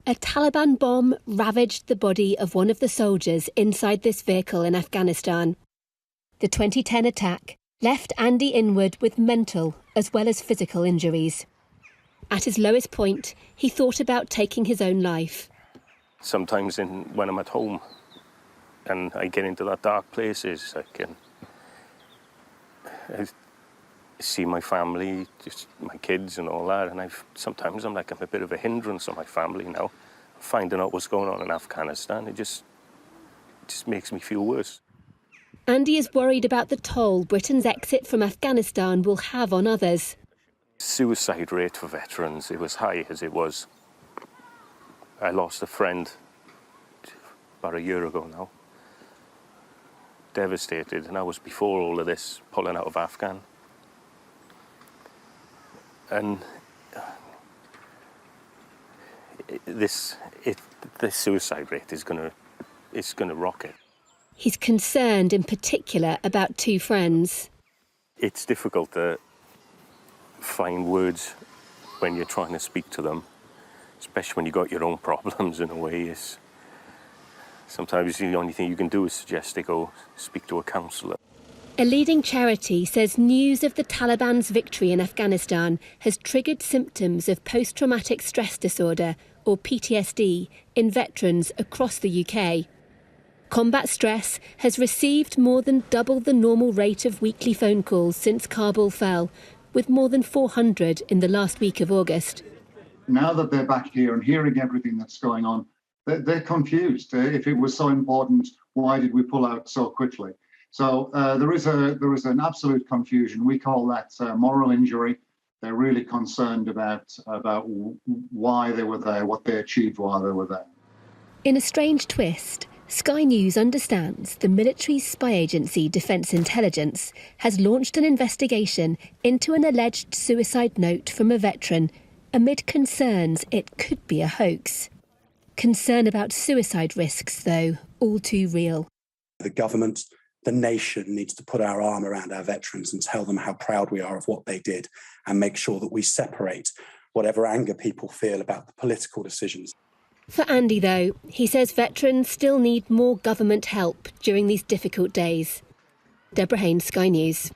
A Taliban bomb ravaged the body of one of the soldiers inside this vehicle in Afghanistan. The 2010 attack left Andy Inwood with mental as well as physical injuries. At his lowest point, he thought about taking his own life. Sometimes when I'm at home and I get into that dark places, I see my family, just my kids and all that, and sometimes I'm a bit of a hindrance on my family now. Finding out what's going on in Afghanistan, it just makes me feel worse. Andy is worried about the toll Britain's exit from Afghanistan will have on others. Suicide rate for veterans, it was high as it was. I lost a friend about a year ago now. Devastated, and I was before all of this, pulling out of Afghan. And the suicide rate is going to rocket. He's concerned in particular about two friends. It's difficult to find words when you're trying to speak to them, especially when you've got your own problems in a way. Sometimes the only thing you can do is suggest they go speak to a counsellor. A leading charity says news of the Taliban's victory in Afghanistan has triggered symptoms of post-traumatic stress disorder, or PTSD, in veterans across the UK. Combat stress has received more than double the normal rate of weekly phone calls since Kabul fell, with more than 400 in the last week of August. Now that they're back here and hearing everything that's going on, they're confused. If it was so important, why did we pull out so quickly? So there is an absolute confusion. We call that moral injury. They're really concerned about why they were there, what they achieved while they were there. In a strange twist, Sky News understands the military's spy agency Defence Intelligence has launched an investigation into an alleged suicide note from a veteran amid concerns it could be a hoax. Concern about suicide risks, though, all too real. The government, the nation, needs to put our arm around our veterans and tell them how proud we are of what they did and make sure that we separate whatever anger people feel about the political decisions. For Andy, though, he says veterans still need more government help during these difficult days. Deborah Haynes, Sky News.